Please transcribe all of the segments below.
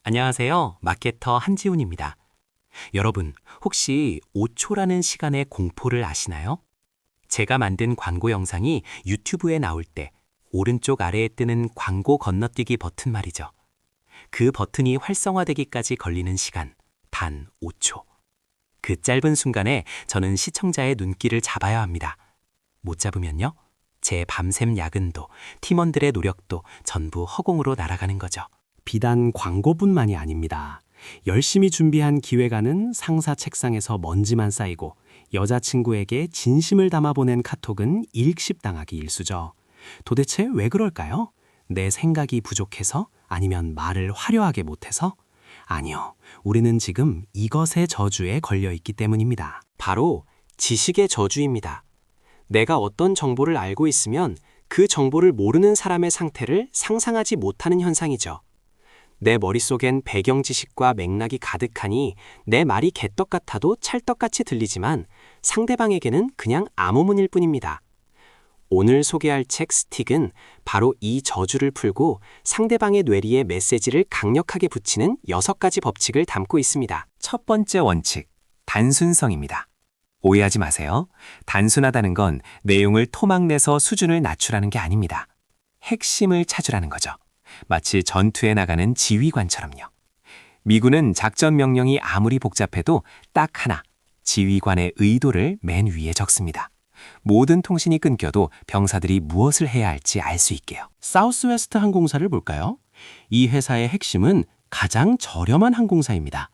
안녕하세요. 마케터 한지훈입니다. 여러분, 혹시 5초라는 시간의 공포를 아시나요? 제가 만든 광고 영상이 유튜브에 나올 때 오른쪽 아래에 뜨는 광고 건너뛰기 버튼 말이죠. 그 버튼이 활성화되기까지 걸리는 시간, 단 5초. 그 짧은 순간에 저는 시청자의 눈길을 잡아야 합니다. 못 잡으면요? 제 밤샘 야근도, 팀원들의 노력도 전부 허공으로 날아가는 거죠. 비단 광고뿐만이 아닙니다. 열심히 준비한 기획안은 상사 책상에서 먼지만 쌓이고 여자친구에게 진심을 담아 보낸 카톡은 일십당하기 일쑤죠. 도대체 왜 그럴까요? 내 생각이 부족해서? 아니면 말을 화려하게 못해서? 아니요. 우리는 지금 이것의 저주에 걸려 있기 때문입니다. 바로 지식의 저주입니다. 내가 어떤 정보를 알고 있으면 그 정보를 모르는 사람의 상태를 상상하지 못하는 현상이죠. 내 머릿속엔 배경 지식과 맥락이 가득하니 내 말이 개떡 같아도 찰떡같이 들리지만 상대방에게는 그냥 암호문일 뿐입니다. 오늘 소개할 책 스틱은 바로 이 저주를 풀고 상대방의 뇌리에 메시지를 강력하게 붙이는 6가지 법칙을 담고 있습니다. 첫 번째 원칙, 단순성입니다. 오해하지 마세요. 단순하다는 건 내용을 토막내서 수준을 낮추라는 게 아닙니다. 핵심을 찾으라는 거죠. 마치 전투에 나가는 지휘관처럼요. 미군은 작전 명령이 아무리 복잡해도 딱 하나, 지휘관의 의도를 맨 위에 적습니다. 모든 통신이 끊겨도 병사들이 무엇을 해야 할지 알 수 있게요. 사우스웨스트 항공사를 볼까요? 이 회사의 핵심은 가장 저렴한 항공사입니다.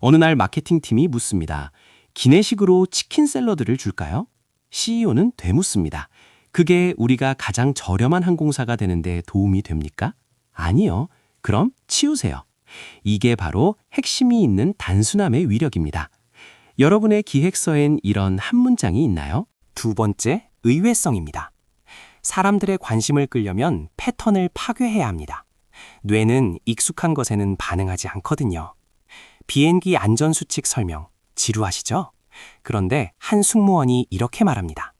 어느 날 마케팅팀이 묻습니다. 기내식으로 치킨 샐러드를 줄까요? CEO는 되묻습니다. 그게 우리가 가장 저렴한 항공사가 되는데 도움이 됩니까? 아니요. 그럼 치우세요. 이게 바로 핵심이 있는 단순함의 위력입니다. 여러분의 기획서엔 이런 한 문장이 있나요? 두 번째, 의외성입니다. 사람들의 관심을 끌려면 패턴을 파괴해야 합니다. 뇌는 익숙한 것에는 반응하지 않거든요. 비행기 안전수칙 설명, 지루하시죠? 그런데 한 승무원이 이렇게 말합니다.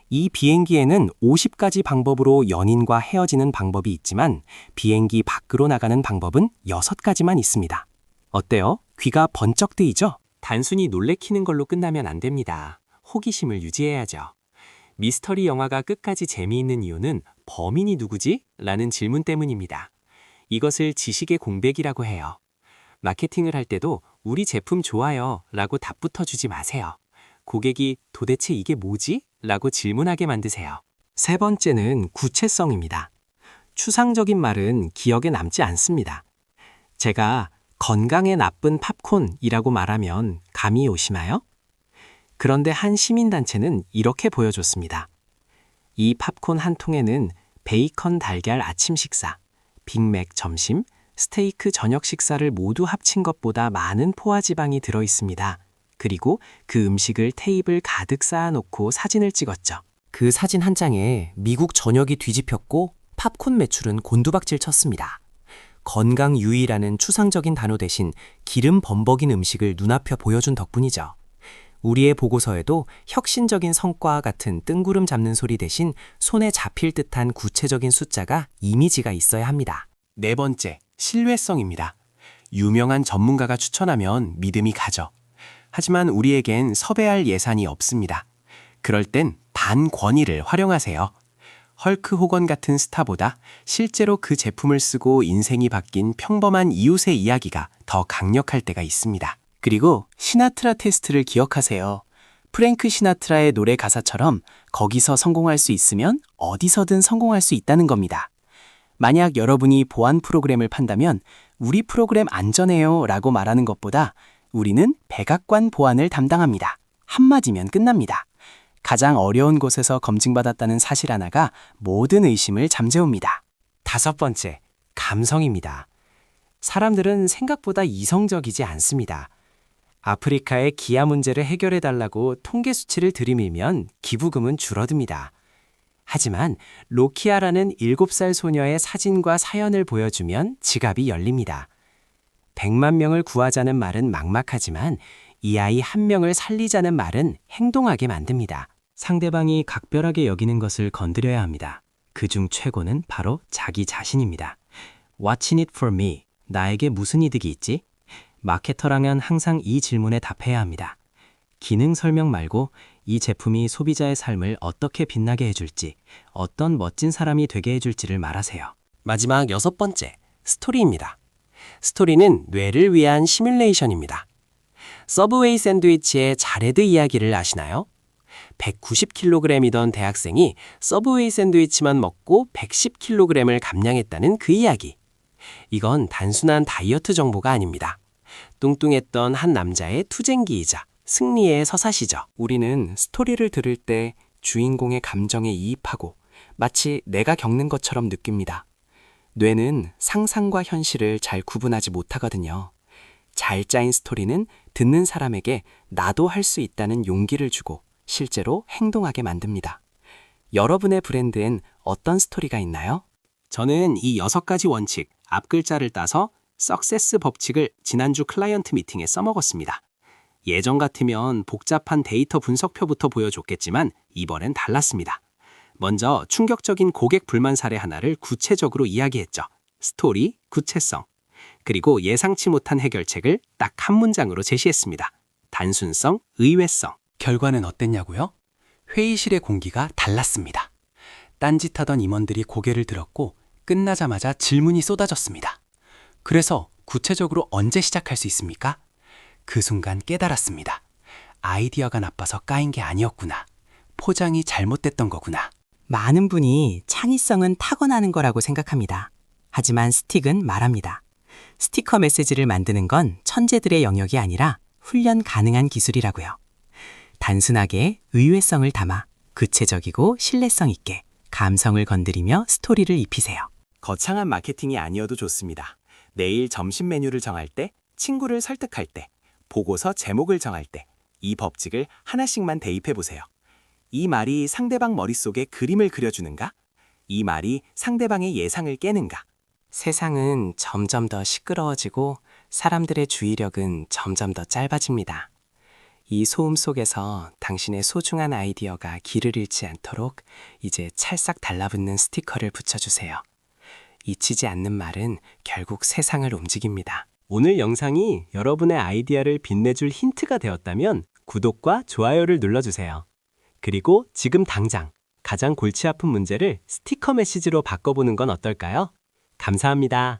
이 비행기에는 50가지 방법으로 연인과 헤어지는 방법이 있지만 비행기 밖으로 나가는 방법은 6가지만 있습니다. 어때요? 귀가 번쩍 뜨이죠? 단순히 놀래키는 걸로 끝나면 안 됩니다. 호기심을 유지해야죠. 미스터리 영화가 끝까지 재미있는 이유는 범인이 누구지? 라는 질문 때문입니다. 이것을 지식의 공백이라고 해요. 마케팅을 할 때도 우리 제품 좋아요 라고 답부터 주지 마세요. 고객이 도대체 이게 뭐지? 라고 질문하게 만드세요. 세 번째는 구체성입니다. 추상적인 말은 기억에 남지 않습니다. 제가 건강에 나쁜 팝콘이라고 말하면 감이 오시나요? 그런데 한 시민단체는 이렇게 보여줬습니다. 이 팝콘 한 통에는 베이컨 달걀 아침 식사, 빅맥 점심, 스테이크 저녁 식사를 모두 합친 것보다 많은 포화지방이 들어있습니다. 그리고 그 음식을 테이블 가득 쌓아놓고 사진을 찍었죠. 그 사진 한 장에 미국 전역이 뒤집혔고 팝콘 매출은 곤두박질 쳤습니다. 건강 유의라는 추상적인 단어 대신 기름 범벅인 음식을 눈앞에 보여준 덕분이죠. 우리의 보고서에도 혁신적인 성과와 같은 뜬구름 잡는 소리 대신 손에 잡힐 듯한 구체적인 숫자가 이미지가 있어야 합니다. 네 번째, 신뢰성입니다. 유명한 전문가가 추천하면 믿음이 가죠. 하지만 우리에겐 섭외할 예산이 없습니다. 그럴 땐 반권위를 활용하세요. 헐크 호건 같은 스타보다 실제로 그 제품을 쓰고 인생이 바뀐 평범한 이웃의 이야기가 더 강력할 때가 있습니다. 그리고 시나트라 테스트를 기억하세요. 프랭크 시나트라의 노래 가사처럼 거기서 성공할 수 있으면 어디서든 성공할 수 있다는 겁니다. 만약 여러분이 보안 프로그램을 판다면 우리 프로그램 안전해요 라고 말하는 것보다 우리는 백악관 보안을 담당합니다. 한마디면 끝납니다. 가장 어려운 곳에서 검증받았다는 사실 하나가 모든 의심을 잠재웁니다. 다섯 번째, 감성입니다. 사람들은 생각보다 이성적이지 않습니다. 아프리카의 기아 문제를 해결해달라고 통계 수치를 들이밀면 기부금은 줄어듭니다. 하지만 로키아라는 7살 소녀의 사진과 사연을 보여주면 지갑이 열립니다. 100만 명을 구하자는 말은 막막하지만 이 아이 한 명을 살리자는 말은 행동하게 만듭니다. 상대방이 각별하게 여기는 것을 건드려야 합니다. 그중 최고는 바로 자기 자신입니다. Watching it for me, 나에게 무슨 이득이 있지? 마케터라면 항상 이 질문에 답해야 합니다. 기능 설명 말고 이 제품이 소비자의 삶을 어떻게 빛나게 해줄지, 어떤 멋진 사람이 되게 해줄지를 말하세요. 마지막 6번째, 스토리입니다. 스토리는 뇌를 위한 시뮬레이션입니다. 서브웨이 샌드위치의 자레드 이야기를 아시나요? 190kg이던 대학생이 서브웨이 샌드위치만 먹고 110kg을 감량했다는 그 이야기. 이건 단순한 다이어트 정보가 아닙니다. 뚱뚱했던 한 남자의 투쟁기이자 승리의 서사시죠. 우리는 스토리를 들을 때 주인공의 감정에 이입하고 마치 내가 겪는 것처럼 느낍니다. 뇌는 상상과 현실을 잘 구분하지 못하거든요. 잘 짜인 스토리는 듣는 사람에게 나도 할 수 있다는 용기를 주고 실제로 행동하게 만듭니다. 여러분의 브랜드엔 어떤 스토리가 있나요? 저는 이 6가지 원칙, 앞글자를 따서 석세스 법칙을 지난주 클라이언트 미팅에 써먹었습니다. 예전 같으면 복잡한 데이터 분석표부터 보여줬겠지만 이번엔 달랐습니다. 먼저 충격적인 고객 불만 사례 하나를 구체적으로 이야기했죠. 스토리, 구체성. 그리고 예상치 못한 해결책을 딱 한 문장으로 제시했습니다. 단순성, 의외성. 결과는 어땠냐고요? 회의실의 공기가 달랐습니다. 딴짓하던 임원들이 고개를 들었고 끝나자마자 질문이 쏟아졌습니다. 그래서 구체적으로 언제 시작할 수 있습니까? 그 순간 깨달았습니다. 아이디어가 나빠서 까인 게 아니었구나. 포장이 잘못됐던 거구나. 많은 분이 창의성은 타고나는 거라고 생각합니다. 하지만 스틱은 말합니다. 스티커 메시지를 만드는 건 천재들의 영역이 아니라 훈련 가능한 기술이라고요. 단순하게 의외성을 담아 구체적이고 신뢰성 있게 감성을 건드리며 스토리를 입히세요. 거창한 마케팅이 아니어도 좋습니다. 내일 점심 메뉴를 정할 때, 친구를 설득할 때, 보고서 제목을 정할 때, 이 법칙을 하나씩만 대입해 보세요. 이 말이 상대방 머릿속에 그림을 그려주는가? 이 말이 상대방의 예상을 깨는가? 세상은 점점 더 시끄러워지고 사람들의 주의력은 점점 더 짧아집니다. 이 소음 속에서 당신의 소중한 아이디어가 길을 잃지 않도록 이제 찰싹 달라붙는 스티커를 붙여주세요. 잊히지 않는 말은 결국 세상을 움직입니다. 오늘 영상이 여러분의 아이디어를 빛내줄 힌트가 되었다면 구독과 좋아요를 눌러주세요. 그리고 지금 당장 가장 골치 아픈 문제를 스티커 메시지로 바꿔보는 건 어떨까요? 감사합니다.